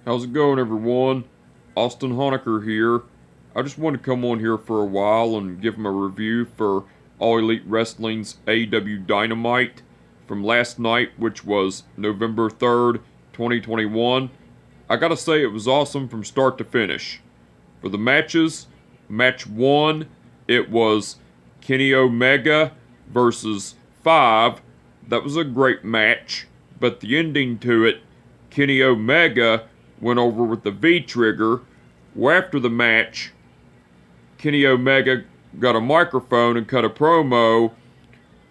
How's it going, everyone? Austin Honecker here. I just wanted to come on here for a while and give him a review for All Elite Wrestling's AEW Dynamite from last night, which was November 3rd, 2021. I gotta say, it was awesome from start to finish. For the matches, match 1, it was Kenny Omega versus 5. That was a great match, but the ending to it, Kenny Omega went over with the V-trigger. Well, after the match, Kenny Omega got a microphone and cut a promo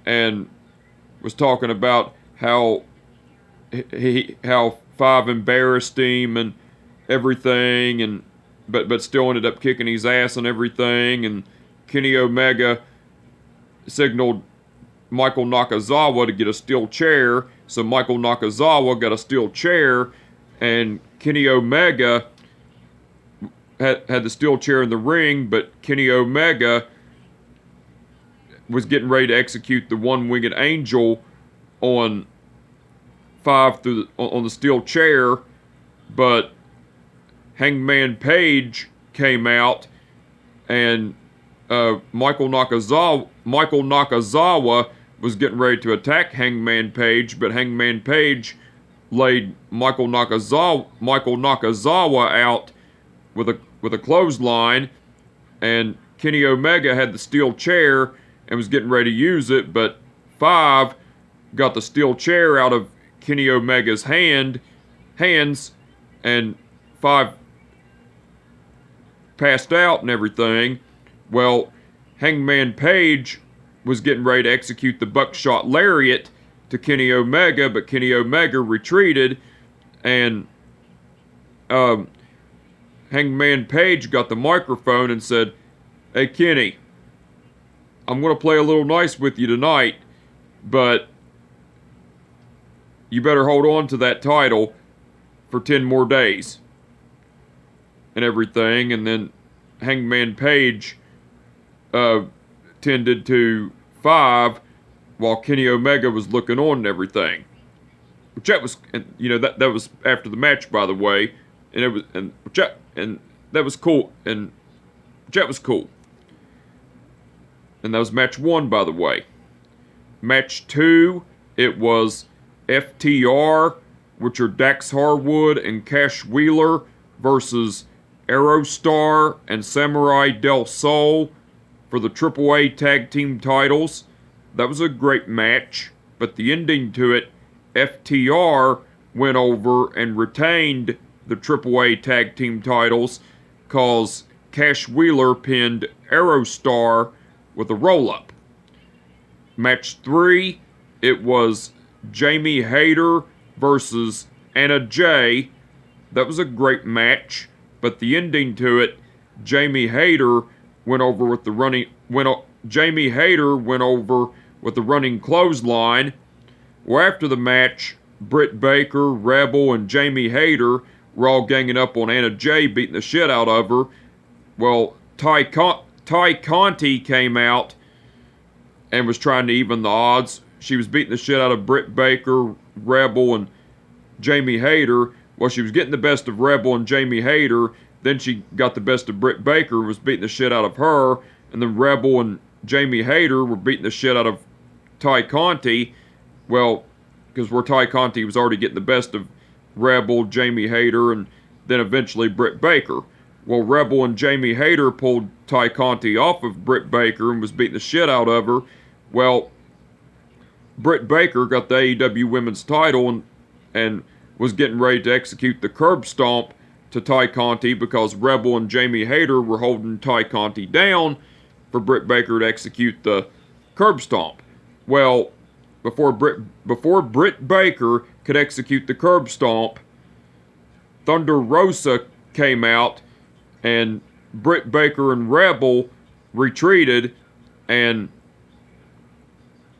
and was talking about how how Five embarrassed him and everything, and but still ended up kicking his ass and everything. And Kenny Omega signaled Michael Nakazawa to get a steel chair, so Michael Nakazawa got a steel chair, and Kenny Omega had the steel chair in the ring, but Kenny Omega was getting ready to execute the one-winged angel on Five on the steel chair, but Hangman Page came out, and Michael Nakazawa was getting ready to attack Hangman Page, but Hangman Page laid Michael Nakazawa out with a clothesline, and Kenny Omega had the steel chair and was getting ready to use it, but Five got the steel chair out of Kenny Omega's hands, and Five passed out and everything. Well, Hangman Page was getting ready to execute the buckshot lariat to Kenny Omega, but Kenny Omega retreated, and Hangman Page got the microphone and said, "Hey Kenny, I'm going to play a little nice with you tonight, but you better hold on to that title for 10 more days." And everything, and then Hangman Page tended to Five while Kenny Omega was looking on and everything. Which that was, that was after the match, by the way, and it was, and that was cool, and that was cool. And that was match 1, by the way. Match 2, it was FTR, which are Dax Harwood and Cash Wheeler, versus Aerostar and Samurai Del Sol for the AAA Tag Team titles. That was a great match, but the ending to it, FTR went over and retained the AAA Tag Team titles cause Cash Wheeler pinned Aerostar with a roll-up. Match 3, it was Jamie Hayter versus Anna Jay. That was a great match, but the ending to it, Jamie Hayter went over with the running clothesline. Well, after the match, Britt Baker, Rebel, and Jamie Hayter were all ganging up on Anna Jay, beating the shit out of her. Well, Ty Conti came out and was trying to even the odds. She was beating the shit out of Britt Baker, Rebel, and Jamie Hayter. Well, she was getting the best of Rebel and Jamie Hayter. Then she got the best of Britt Baker, was beating the shit out of her. And then Rebel and Jamie Hayter were beating the shit out of Ty Conti. Well, because where Ty Conti was already getting the best of Rebel, Jamie Hayter, and then eventually Britt Baker. Well, Rebel and Jamie Hayter pulled Ty Conti off of Britt Baker and was beating the shit out of her. Well, Britt Baker got the AEW Women's title and was getting ready to execute the curb stomp to Ty Conti because Rebel and Jamie Hayter were holding Ty Conti down for Britt Baker to execute the curb stomp. Well, before Britt Baker could execute the curb stomp, Thunder Rosa came out, and Britt Baker and Rebel retreated, and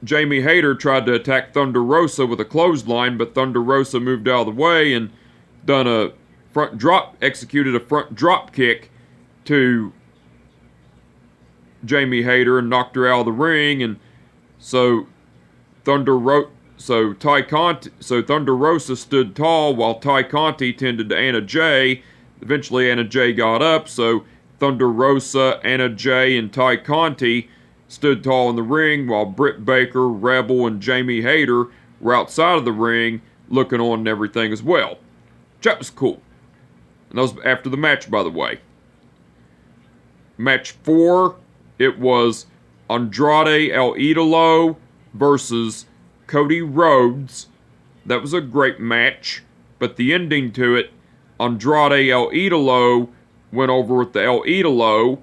Jamie Hayter tried to attack Thunder Rosa with a clothesline, but Thunder Rosa moved out of the way and executed a front drop kick to Jamie Hayter and knocked her out of the ring, and so Thunder So Thunder Rosa stood tall while Ty Conti tended to Anna Jay. Eventually Anna Jay got up, so Thunder Rosa, Anna Jay, and Ty Conti stood tall in the ring while Britt Baker, Rebel, and Jamie Hayter were outside of the ring looking on and everything as well. That was cool. And that was after the match, by the way. Match 4, it was Andrade El Idolo versus Cody Rhodes. That was a great match, but the ending to it, Andrade El Idolo went over with the El Idolo.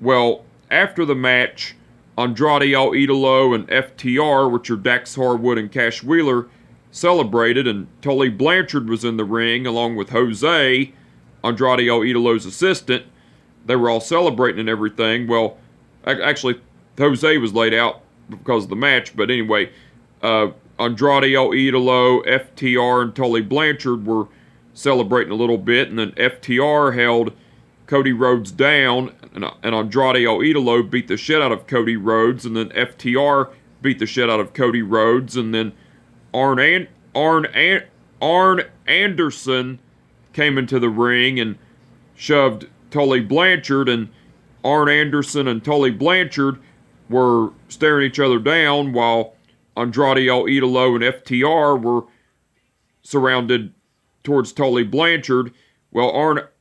Well, after the match, Andrade El Idolo and FTR, which are Dax Harwood and Cash Wheeler, celebrated, and Tully Blanchard was in the ring along with Jose, Andrade El Idolo's assistant. They were all celebrating and everything. Well, actually, Jose was laid out because of the match, but anyway, Andrade El Idolo, FTR, and Tully Blanchard were celebrating a little bit, and then FTR held Cody Rhodes down, and Andrade El Idolo beat the shit out of Cody Rhodes, and then FTR beat the shit out of Cody Rhodes, and then Arn Anderson came into the ring and shoved Tully Blanchard, and Arn Anderson and Tully Blanchard were staring each other down while Andrade El Idolo and FTR were surrounded towards Tully Blanchard. Well,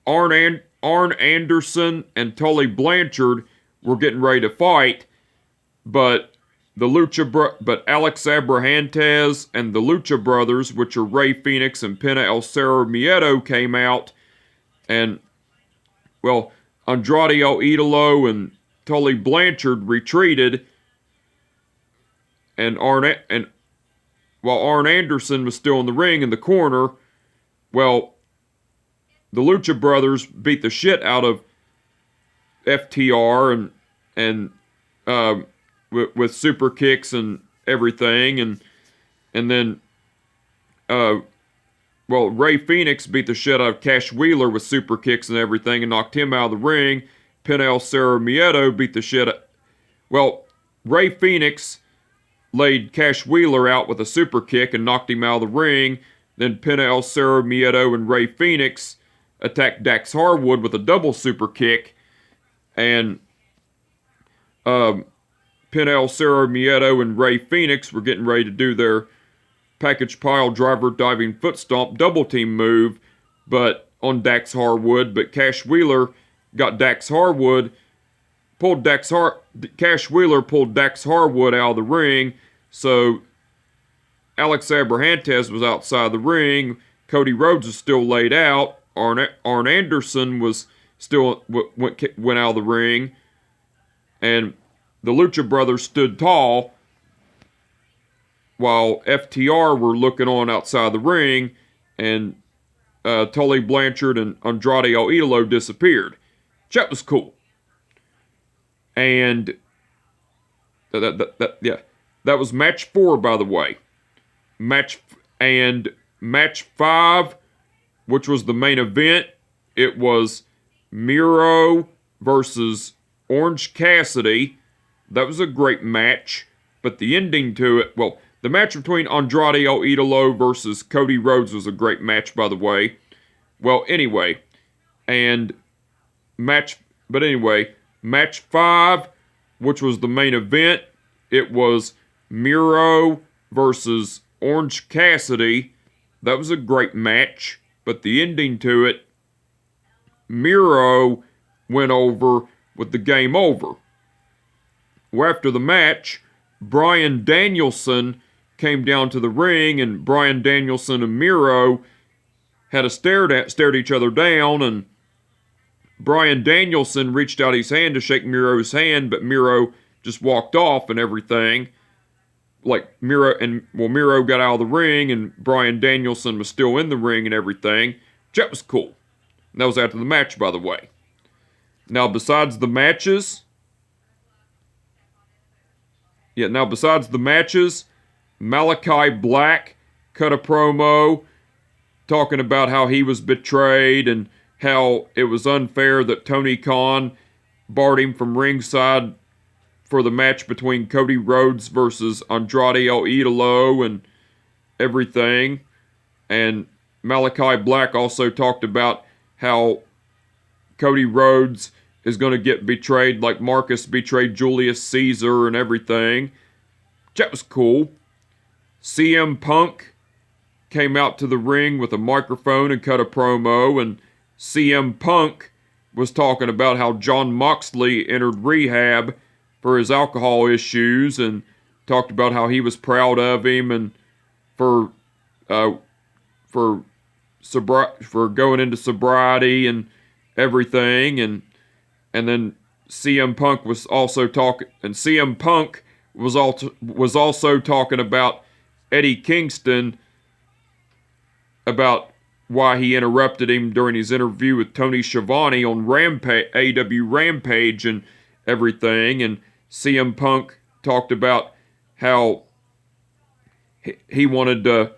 Arn Anderson and Tully Blanchard were getting ready to fight, but Alex Abrahantes and the Lucha Brothers, which are Rey Fenix and Penta El Cerro Miedo, came out, and well, Andrade El Idolo and Tully Blanchard retreated, and while Arn Anderson was still in the ring in the corner, well, the Lucha Brothers beat the shit out of FTR and with super kicks and everything, and then Rey Fenix beat the shit out of Cash Wheeler with super kicks and everything and knocked him out of the ring. Penta El Cerro Miedo beat the shit out. Well, Rey Fenix laid Cash Wheeler out with a super kick and knocked him out of the ring. Then Penta El Cerro Miedo and Rey Fenix attacked Dax Harwood with a double super kick, and Penta El Cerro Miedo and Rey Fenix were getting ready to do their package pile driver diving foot stomp double team move, but on Dax Harwood, but Cash Wheeler got Cash Wheeler pulled Dax Harwood out of the ring, so Alex Abrahantes was outside the ring. Cody Rhodes was still laid out. Arn Anderson was still went out of the ring, and the Lucha Brothers stood tall while FTR were looking on outside the ring, and Tully Blanchard and Andrade El Idolo disappeared. That was cool. And that was match 4, by the way. Match 5, which was the main event, it was Miro versus Orange Cassidy. That was a great match, but the ending to it, well, the match between Andrade El Idolo versus Cody Rhodes was a great match, by the way. Well, anyway, match 5, which was the main event, it was Miro versus Orange Cassidy. That was a great match, but the ending to it, Miro went over with the game over. Well, after the match, Bryan Danielson came down to the ring, and Bryan Danielson and Miro had stared each other down, and Bryan Danielson reached out his hand to shake Miro's hand, but Miro just walked off and everything. Miro got out of the ring, and Bryan Danielson was still in the ring and everything. That was cool. And that was after the match, by the way. Now, besides the matches, Malachi Black cut a promo talking about how he was betrayed and how it was unfair that Tony Khan barred him from ringside for the match between Cody Rhodes versus Andrade El Idolo and everything. And Malachi Black also talked about how Cody Rhodes is going to get betrayed like Marcus betrayed Julius Caesar and everything. That was cool. CM Punk came out to the ring with a microphone and cut a promo, and CM Punk was talking about how Jon Moxley entered rehab for his alcohol issues and talked about how he was proud of him and for going into sobriety and everything, and then CM Punk was also talking, and CM Punk was also talking about Eddie Kingston, about why he interrupted him during his interview with Tony Schiavone on AEW Rampage and everything, and CM Punk talked about how he wanted to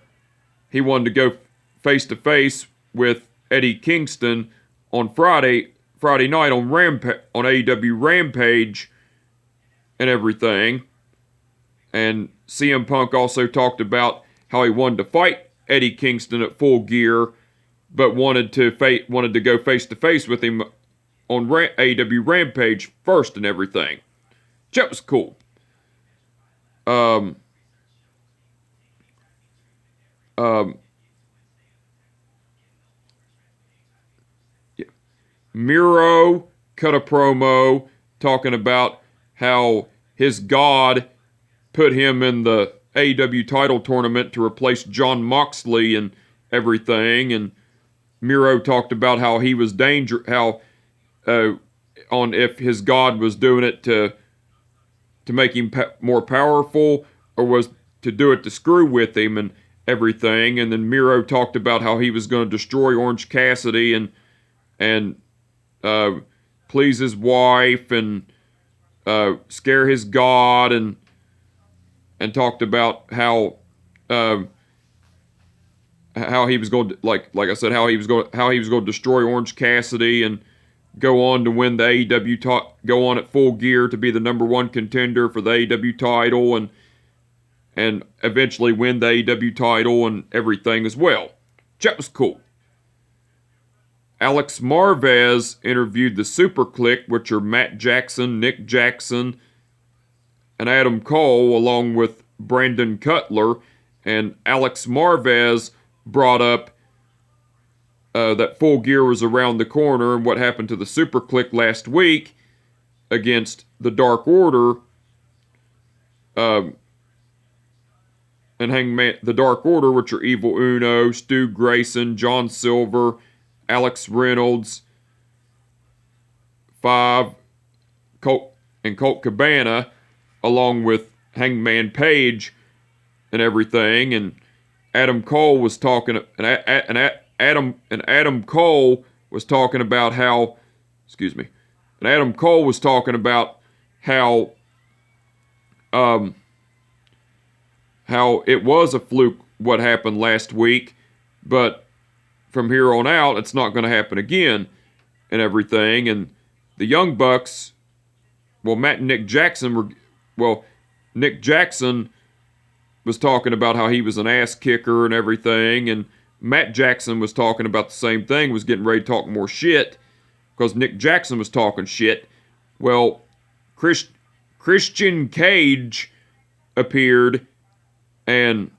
go face to face with Eddie Kingston on Friday night on AEW Rampage and everything. And CM Punk also talked about how he wanted to fight Eddie Kingston at Full Gear, but wanted to go face to face with him on AEW Rampage first and everything. That was cool. Miro cut a promo talking about how his God put him in the AEW title tournament to replace Jon Moxley and everything, and Miro talked about how he was if his God was doing it to make him more powerful, or was to do it to screw with him and everything. And then Miro talked about how he was going to destroy Orange Cassidy and please his wife and scare his God, and talked about how he was going to, like I said, how he was going to destroy Orange Cassidy and go on to win the AEW go on at Full Gear to be the number one contender for the AEW title, and eventually win the AEW title and everything as well. That was cool. Alex Marvez interviewed the Super Clique, which are Matt Jackson, Nick Jackson, and Adam Cole, along with Brandon Cutler. And Alex Marvez brought up that Full Gear was around the corner and what happened to the Super Clique last week against the Dark Order. And the Dark Order, which are Evil Uno, Stu Grayson, John Silver, Alex Reynolds, Colt Cabana, along with Hangman Page and everything. And Adam Cole was talking, Adam Cole was talking about how, how it was a fluke what happened last week, but from here on out, it's not going to happen again and everything. And the Young Bucks, Matt and Nick Jackson Nick Jackson was talking about how he was an ass kicker and everything, and Matt Jackson was talking about the same thing, was getting ready to talk more shit, because Nick Jackson was talking shit. Well, Christian Cage appeared, and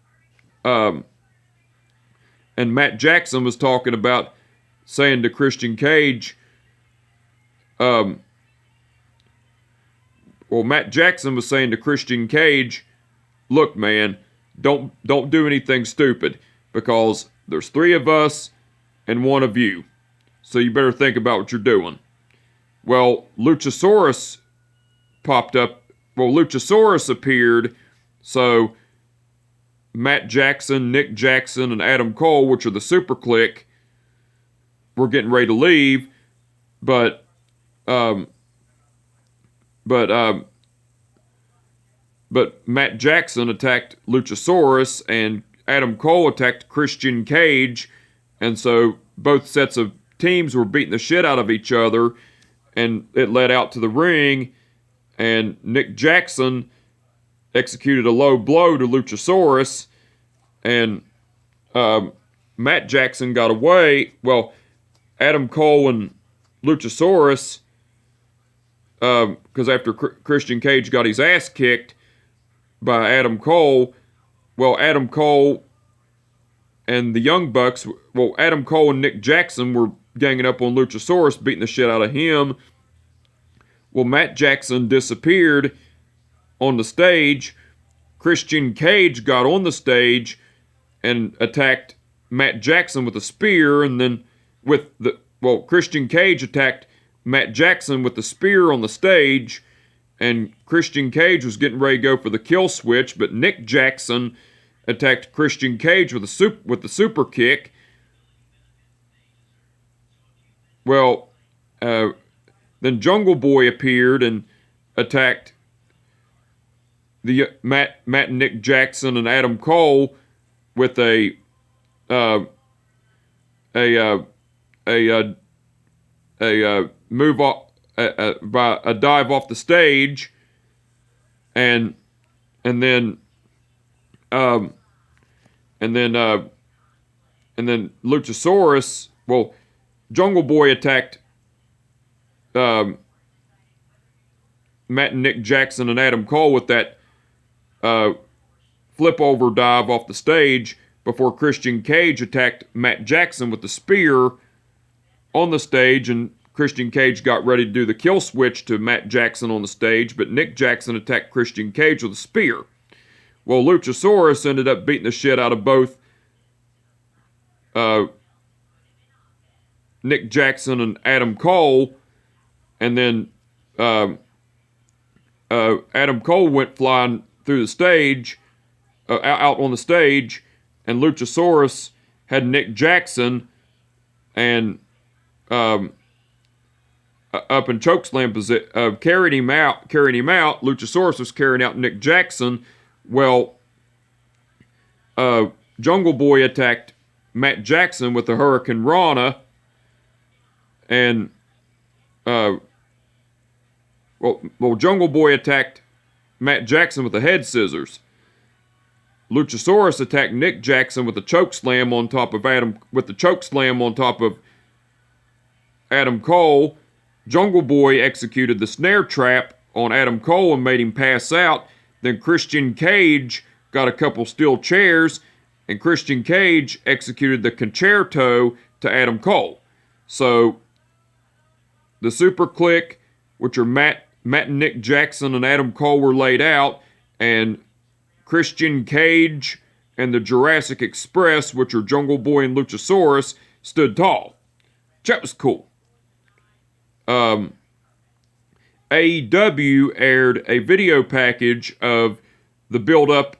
Matt Jackson was talking about saying to Christian Cage, Matt Jackson was saying to Christian Cage, look, man, don't do anything stupid, because there's 3 of us and 1 of you, so you better think about what you're doing. Well, Luchasaurus popped up. Luchasaurus appeared, so Matt Jackson, Nick Jackson, and Adam Cole, which are the Super Clique, were getting ready to leave, but Matt Jackson attacked Luchasaurus, and Adam Cole attacked Christian Cage, and so both sets of teams were beating the shit out of each other, and it led out to the ring, and Nick Jackson executed a low blow to Luchasaurus, and Matt Jackson got away. Well, Adam Cole and Luchasaurus, because after Christian Cage got his ass kicked by Adam Cole, well, Adam Cole and the Young Bucks, well, Adam Cole and Nick Jackson were ganging up on Luchasaurus, beating the shit out of him. Well, Matt Jackson disappeared on the stage. Christian Cage got on the stage and attacked Matt Jackson with a spear, and then Christian Cage attacked Matt Jackson with the spear on the stage, and Christian Cage was getting ready to go for the kill switch, but Nick Jackson attacked Christian Cage with the super kick. Well, then Jungle Boy appeared and attacked the Matt and Nick Jackson and Adam Cole with a move off by a dive off the stage, and then Luchasaurus. Well, Jungle Boy attacked Matt and Nick Jackson and Adam Cole with that flip over dive off the stage before Christian Cage attacked Matt Jackson with the spear on the stage, and Christian Cage got ready to do the kill switch to Matt Jackson on the stage, but Nick Jackson attacked Christian Cage with a spear. Well, Luchasaurus ended up beating the shit out of both Nick Jackson and Adam Cole, and then Adam Cole went flying through the stage, out on the stage, and Luchasaurus had Nick Jackson and up in chokeslam position, carried him out. Luchasaurus was carrying out Nick Jackson. Well, Jungle Boy attacked Matt Jackson with the Hurricane Rana, and Jungle Boy attacked Matt Jackson with the head scissors. Luchasaurus attacked Nick Jackson with the chokeslam on top of Adam Cole. Jungle Boy executed the snare trap on Adam Cole and made him pass out. Then Christian Cage got a couple steel chairs, and Christian Cage executed the concerto to Adam Cole. So the Super Click, which are Matt and Nick Jackson and Adam Cole, were laid out, and Christian Cage and the Jurassic Express, which are Jungle Boy and Luchasaurus, stood tall. That was cool. AEW aired a video package of the build-up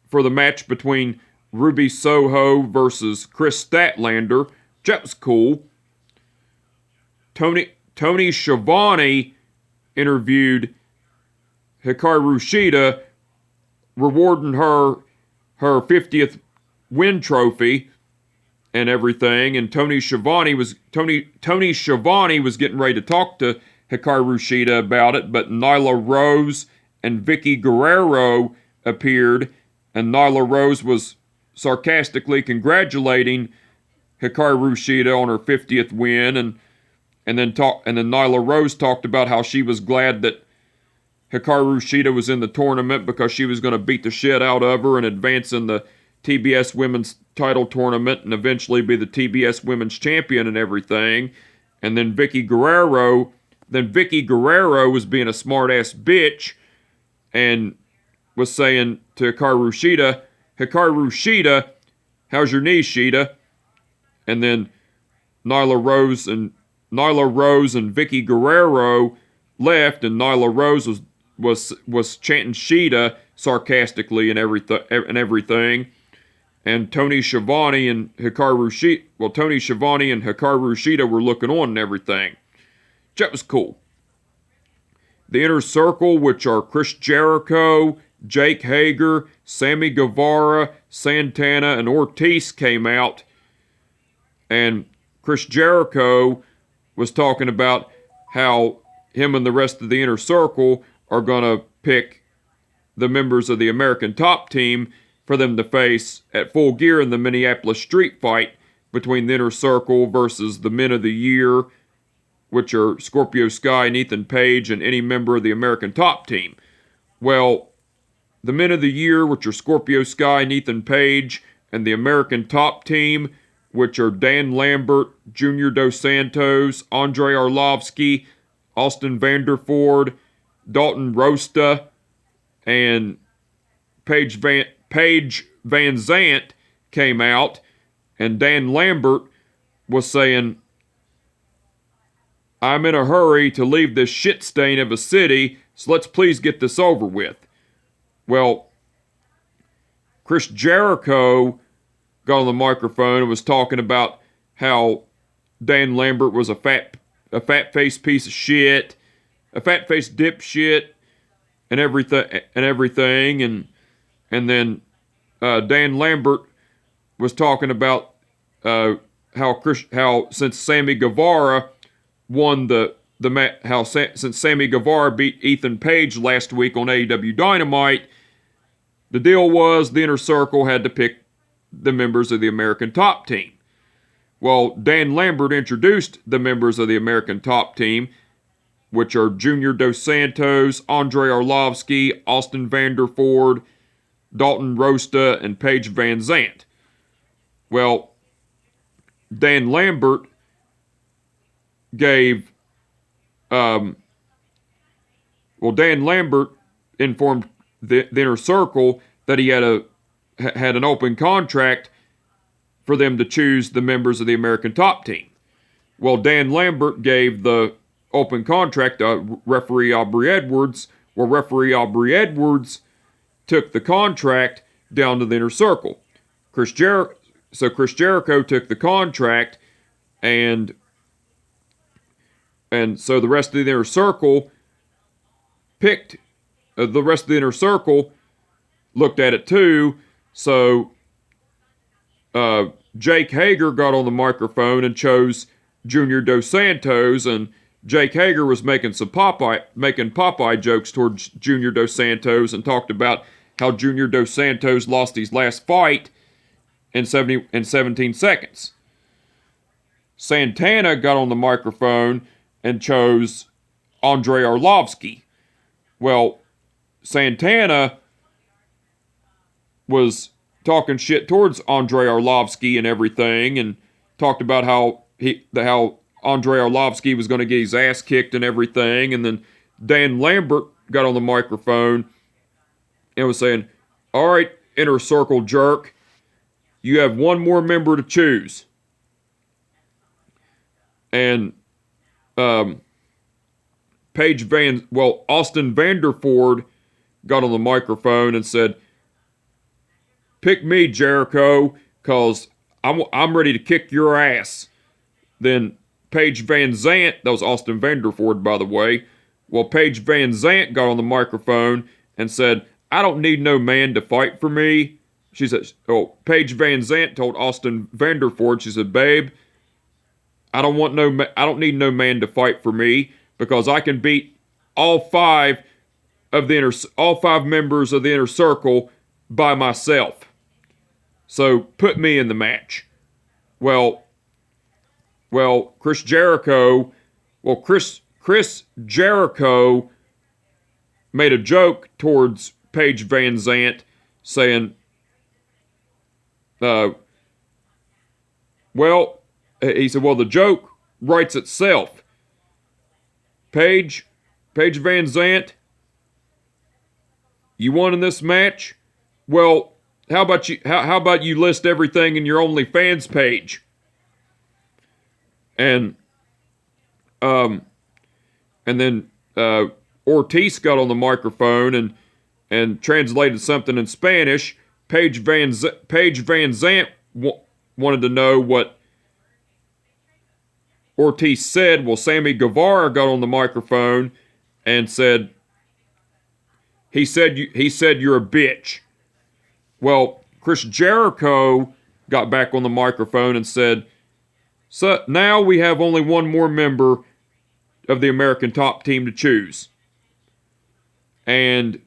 for the match between Ruby Soho versus Chris Statlander. That was cool. Tony Schiavone interviewed Hikaru Shida, rewarding her 50th win trophy and everything. And Tony Schiavone was getting ready to talk to Hikaru Shida about it, but Nyla Rose and Vicky Guerrero appeared, and Nyla Rose was sarcastically congratulating Hikaru Shida on her 50th win, and then Nyla Rose talked about how she was glad that Hikaru Shida was in the tournament because she was going to beat the shit out of her and advance in the TBS Women's Title Tournament and eventually be the TBS Women's Champion and everything. And then Vicky Guerrero was being a smart-ass bitch and was saying to Hikaru Shida, how's your knee, Shida? And then Nyla Rose and Vicky Guerrero left, and Nyla Rose was chanting Shida sarcastically and everything. And Tony Schiavone and Hikaru Shida were looking on and everything. That was cool. The Inner Circle, which are Chris Jericho, Jake Hager, Sammy Guevara, Santana, and Ortiz, came out. And Chris Jericho was talking about how him and the rest of the Inner Circle are going to pick the members of the American Top Team for them to face at Full Gear in the Minneapolis Street Fight between the Inner Circle versus the Men of the Year, which are Scorpio Sky and Ethan Page, and any member of the American Top Team. Well, the Men of the Year, which are Scorpio Sky and Ethan Page, and the American Top Team, which are Dan Lambert, Junior Dos Santos, Andre Arlovsky, Austin Vanderford, Dalton Rosta, and Paige Van Zant came out, and Dan Lambert was saying, "I'm in a hurry to leave this shit stain of a city, so let's please get this over with." Well, Chris Jericho got on the microphone and was talking about how Dan Lambert was a fat-faced piece of shit, a fat-faced dipshit, and everything, and then Dan Lambert was talking about how since Sammy Guevara won since Sammy Guevara beat Ethan Page last week on AEW Dynamite, the deal was the Inner Circle had to pick the members of the American Top Team. Well, Dan Lambert introduced the members of the American Top Team, which are Junior Dos Santos, Andre Arlovsky, Austin Vanderford, Dalton Rosta, and Paige Van Zant. Well, Dan Lambert informed the Inner Circle that he had an open contract for them to choose the members of the American Top Team. Well, Dan Lambert gave the open contract to referee Aubrey Edwards, where referee Aubrey Edwards took the contract down to the Inner Circle. Chris Jericho took the contract, and so the rest of the Inner Circle looked at it too. So Jake Hager got on the microphone and chose Junior Dos Santos, and Jake Hager was making Popeye jokes towards Junior Dos Santos and talked about how Junior Dos Santos lost his last fight in 17 seconds. Santana got on the microphone and chose Andre Arlovsky. Well, Santana was talking shit towards Andre Arlovsky and everything, and talked about how Andre Arlovsky was going to get his ass kicked and everything. And then Dan Lambert got on the microphone and was saying, "All right, Inner Circle jerk, you have one more member to choose." And Austin Vanderford got on the microphone and said, "Pick me, Jericho, cause I'm ready to kick your ass." Then Paige Van Zant, that was Austin Vanderford, by the way. Well, Paige Van Zant got on the microphone and said, "I don't need no man to fight for me." She said, Paige Van Zant told Austin Vanderford, she said, "Babe, I don't need no man to fight for me, because I can beat all five members of the Inner Circle by myself. So put me in the match." Well, Chris Jericho made a joke towards Paige Van Zant, saying, he said, "The joke writes itself. Paige Van Zant, you won in this match? Well, how about you list everything in your OnlyFans page?" And then Ortiz got on the microphone and translated something in Spanish. Paige Van Zant wanted to know what Ortiz said. Well, Sammy Guevara got on the microphone and said, he said you're a bitch. Well, Chris Jericho got back on the microphone and said, "So now we have only one more member of the American Top Team to choose. And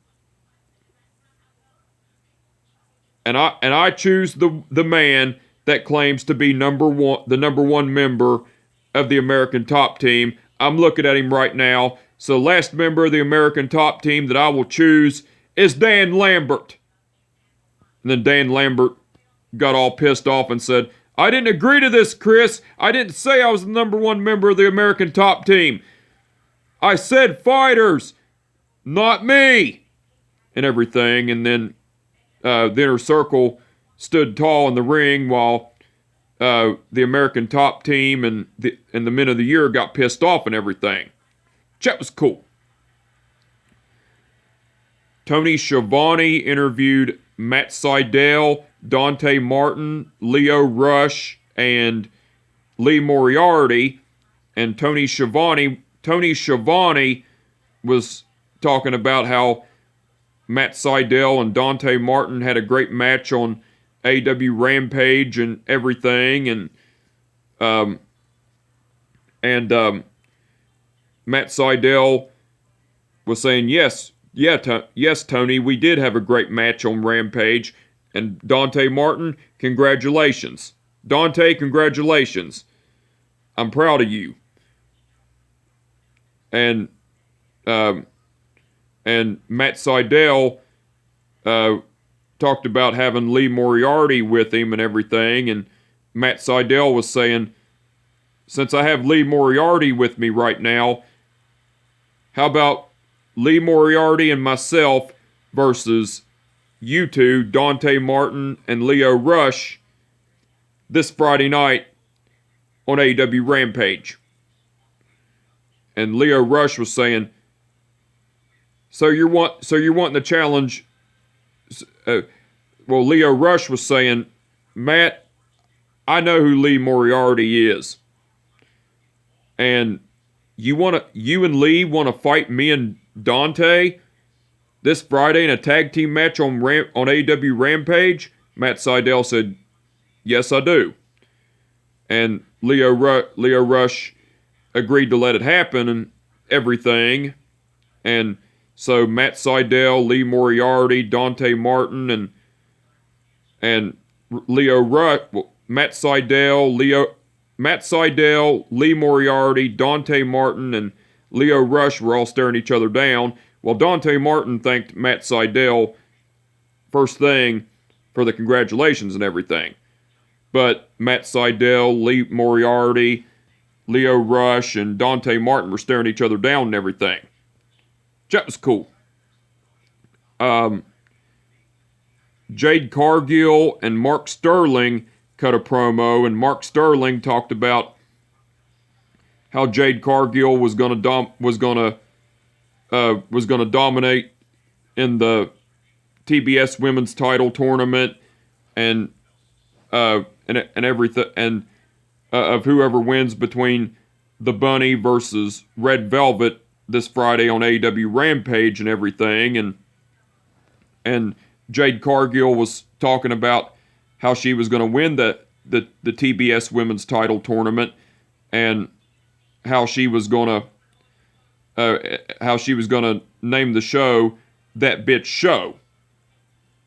I choose the man that claims to be the number one member of the American Top Team. I'm looking at him right now. So last member of the American Top Team that I will choose is Dan Lambert. And then Dan Lambert got all pissed off and said, I didn't agree to this, Chris. I didn't say I was the number one member of the American Top Team. I said fighters, not me. And everything. And then the Inner Circle stood tall in the ring while the American Top Team and the Men of the Year got pissed off and everything. That was cool. Tony Schiavone interviewed Matt Sydal, Dante Martin, Leo Rush, and Lee Moriarty. And Tony Schiavone was talking about how Matt Sydal and Dante Martin had a great match on AEW Rampage and everything, and Matt Sydal was saying, yes, Tony, we did have a great match on Rampage, and Dante Martin, congratulations. Dante, congratulations. I'm proud of you. And Matt Sydal talked about having Lee Moriarty with him and everything, and Matt Sydal was saying, since I have Lee Moriarty with me right now, how about Lee Moriarty and myself versus you two, Dante Martin and Leo Rush, this Friday night on AEW Rampage. And Leo Rush was saying, so you're wanting to challenge. Well, Leo Rush was saying, Matt, I know who Lee Moriarty is, and you and Lee want to fight me and Dante this Friday in a tag team match on AEW Rampage? Matt Sydal said, yes, I do. And Leo Rush agreed to let it happen and everything. And so Matt Sydal, Lee Moriarty, Dante Martin, and Leo Rush, Matt Sydal, Lee Moriarty, Dante Martin, and Leo Rush were all staring each other down, while Dante Martin thanked Matt Sydal first thing for the congratulations and everything. But Matt Sydal, Lee Moriarty, Leo Rush, and Dante Martin were staring each other down and everything. That was cool. Jade Cargill and Mark Sterling cut a promo, and Mark Sterling talked about how Jade Cargill was gonna dominate in the TBS Women's Title Tournament, and everything, and of whoever wins between the Bunny versus Red Velvet this Friday on AEW Rampage and everything, and Jade Cargill was talking about how she was going to win the TBS Women's Title Tournament, and how she was going to name the show That Bitch Show.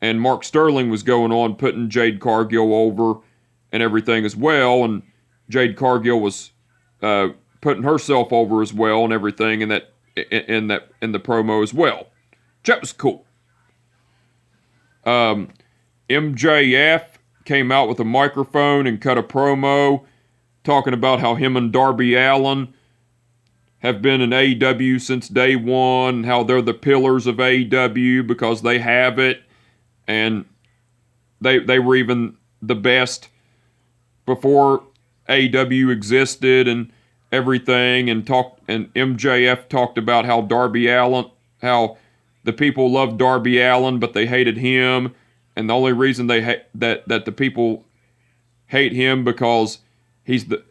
And Mark Sterling was going on putting Jade Cargill over and everything as well, and Jade Cargill was putting herself over as well and everything in the promo as well. That was cool. MJF came out with a microphone and cut a promo talking about how him and Darby Allin have been in AEW since day one, how they're the pillars of AEW because they have it, and they were even the best before AEW existed and everything, and MJF talked about how Darby Allin, how the people loved Darby Allin, but they hated him, and the only reason that the people hate him because the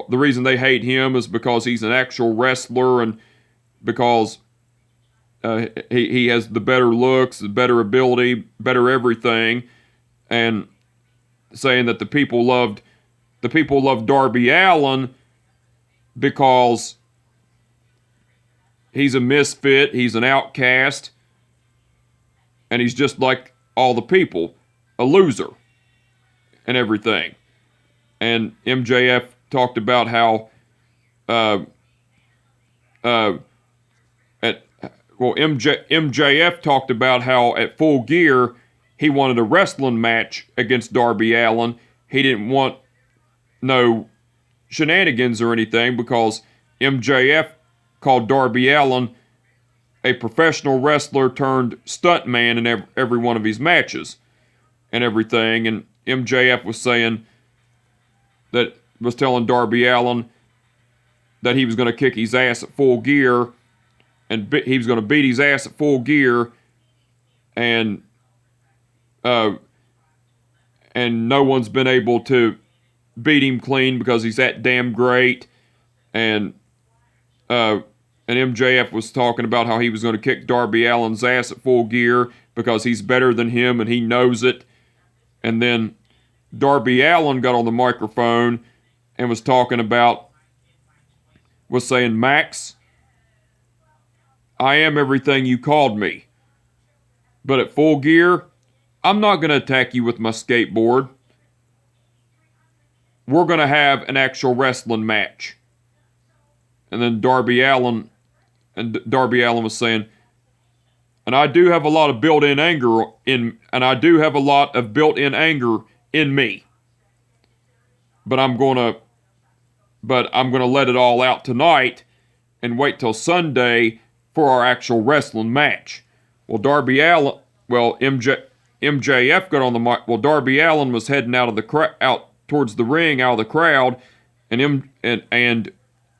reason they hate him is because he's an actual wrestler, and because he has the better looks, the better ability, better everything, and saying that the people loved the people love Darby Allin because he's a misfit, he's an outcast, and he's just like all the people, a loser and everything. And MJF talked about how MJF talked about how at Full Gear he wanted a wrestling match against Darby Allin. He didn't want no shenanigans or anything because MJF called Darby Allin a professional wrestler turned stuntman in every one of his matches and everything. And MJF was saying that, was telling Darby Allin that he was going to kick his ass at Full Gear, and he was going to beat his ass at Full Gear, and no one's been able to beat him clean because he's that damn great. And MJF was talking about how he was going to kick Darby Allin's ass at Full Gear because he's better than him and he knows it. And then Darby Allin got on the microphone and was saying, Max, I am everything you called me. But at Full Gear, I'm not going to attack you with my skateboard. We're going to have an actual wrestling match. And then Darby Allin was saying, and I do have a lot of built-in anger in me. But I'm going to let it all out tonight and wait till Sunday for our actual wrestling match. Well, MJF got on the mic. Well, Darby Allin was heading out towards the ring, out of the crowd, and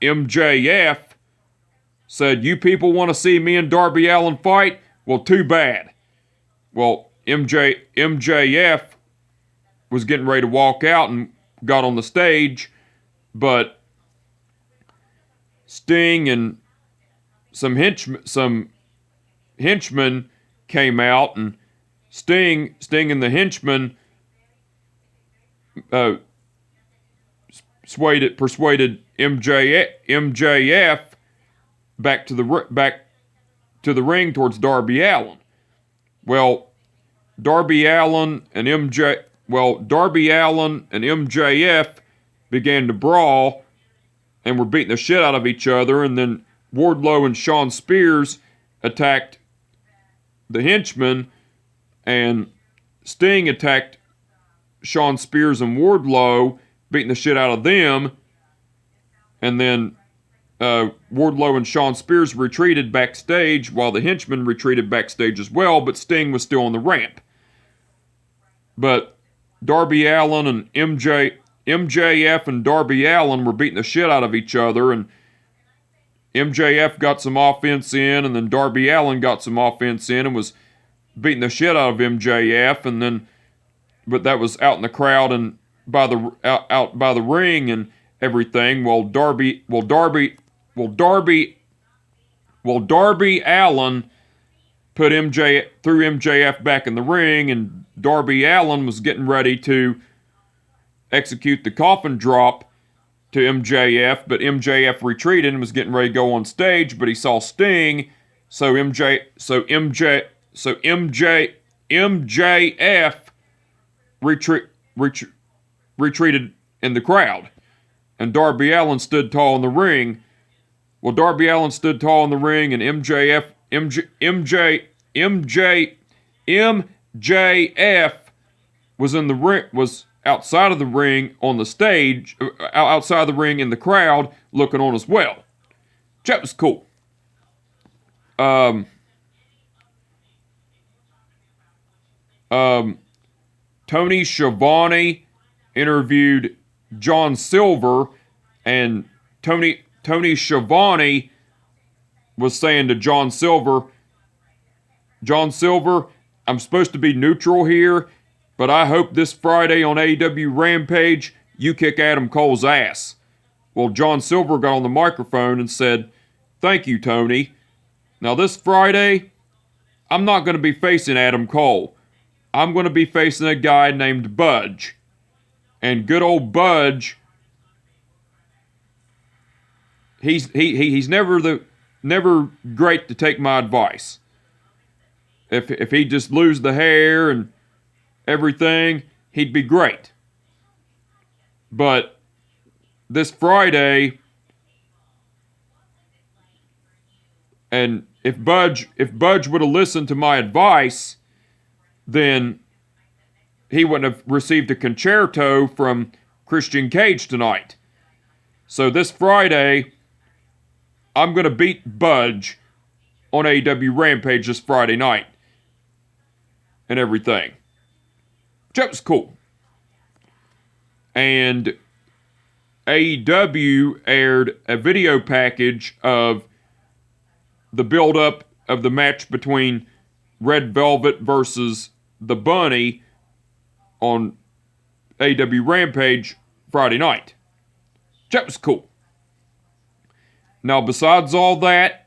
MJF said, "You people want to see me and Darby Allin fight? Well, too bad." Well, MJF was getting ready to walk out and got on the stage, but Sting and some henchmen came out, and Sting and the henchmen persuaded MJF back to the ring towards Darby Allin. Well, Darby Allin and MJF began to brawl and were beating the shit out of each other, and then Wardlow and Shawn Spears attacked the henchmen, and Sting attacked Shawn Spears and Wardlow, beating the shit out of them, and then Wardlow and Shawn Spears retreated backstage while the henchmen retreated backstage as well, but Sting was still on the ramp. But Darby Allin and MJF and Darby Allin were beating the shit out of each other, and MJF got some offense in, and then Darby Allin got some offense in and was beating the shit out of MJF, but that was out in the crowd and out by the ring and everything. Darby Allin threw MJF back in the ring, and Darby Allin was getting ready to execute the coffin drop to MJF, but MJF retreated and was getting ready to go on stage, but he saw Sting, so MJF retreated in the crowd, and Darby Allin stood tall in the ring. Well, Darby Allin stood tall in the ring, and MJF was in the ring, was outside of the ring on the stage, outside of the ring in the crowd, looking on as well. That was cool. Tony Schiavone interviewed John Silver, and Tony Schiavone was saying to John Silver, I'm supposed to be neutral here, but I hope this Friday on AEW Rampage, you kick Adam Cole's ass. Well, John Silver got on the microphone and said, "Thank you, Tony. Now this Friday, I'm not going to be facing Adam Cole. I'm going to be facing a guy named Budge. And good old Budge, he's never great to take my advice. If he just lose the hair and everything, he'd be great. But this Friday, and if Budge would have listened to my advice, then he wouldn't have received a concerto from Christian Cage tonight. So this Friday, I'm going to beat Budge on AEW Rampage this Friday night. And everything. That was cool. And AEW aired a video package of the build-up of the match between Red Velvet versus the Bunny on AEW Rampage Friday night. That was cool. Now, besides all that,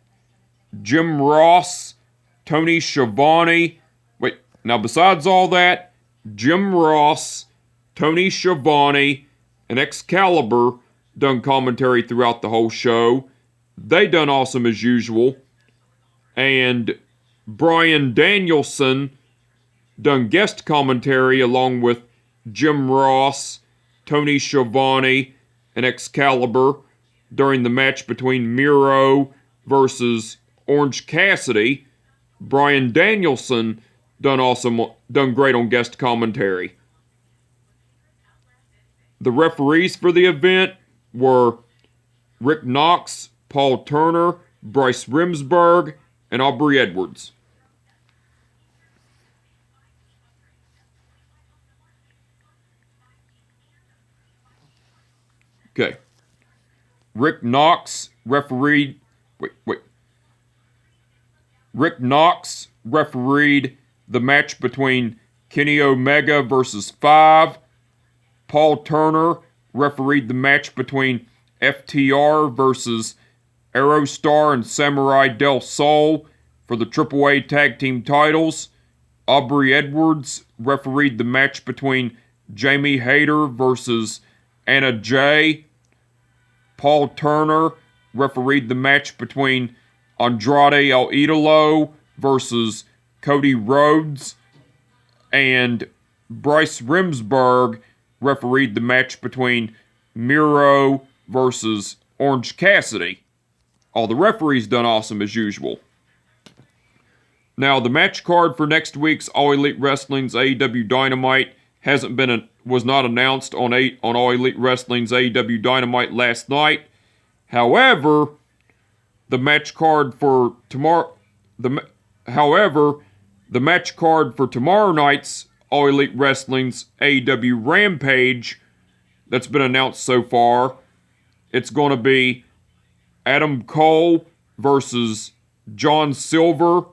Jim Ross, Tony Schiavone... Now, besides all that, Jim Ross, Tony Schiavone, and Excalibur done commentary throughout the whole show. They done awesome as usual. And Bryan Danielson done guest commentary along with Jim Ross, Tony Schiavone, and Excalibur during the match between Miro versus Orange Cassidy. Bryan Danielson done great on guest commentary. The referees for the event were Rick Knox, Paul Turner, Bryce Remsburg, and Aubrey Edwards. Okay. Rick Knox refereed the match between Kenny Omega versus Five. Paul Turner refereed the match between FTR versus Aerostar and Samurai Del Sol for the AAA Tag Team titles. Aubrey Edwards refereed the match between Jamie Hayter versus Anna Jay. Paul Turner refereed the match between Andrade El Idolo versus Cody Rhodes, and Bryce Remsburg refereed the match between Miro versus Orange Cassidy. All the referees done awesome as usual. Now, the match card for next week's All Elite Wrestling's AEW Dynamite was not announced on All Elite Wrestling's AEW Dynamite last night. However, the match card for tomorrow night's All Elite Wrestling's AEW Rampage that's been announced so far, it's going to be Adam Cole versus John Silver,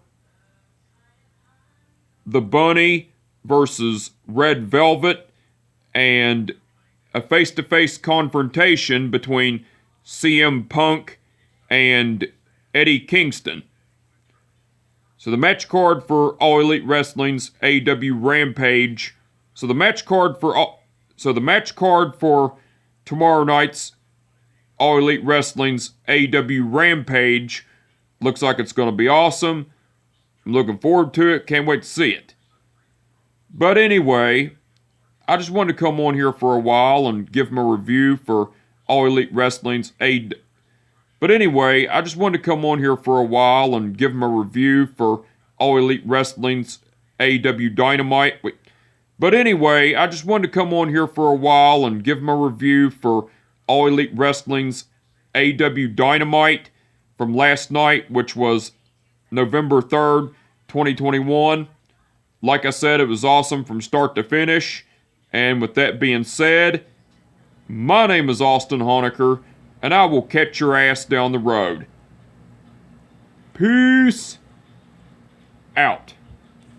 The Bunny versus Red Velvet, and a face-to-face confrontation between CM Punk and Eddie Kingston. So the match card for All Elite Wrestling's AEW Rampage. So the match card for tomorrow night's All Elite Wrestling's AEW Rampage looks like it's going to be awesome. I'm looking forward to it. Can't wait to see it. But anyway, I just wanted to come on here for a while and give them a review for All Elite Wrestling's AEW Dynamite. But anyway, I just wanted to come on here for a while and give them a review for All Elite Wrestling's AEW Dynamite from last night, which was November 3rd, 2021. Like I said, it was awesome from start to finish. And with that being said, my name is Austin Honecker, and I will catch your ass down the road. Peace out.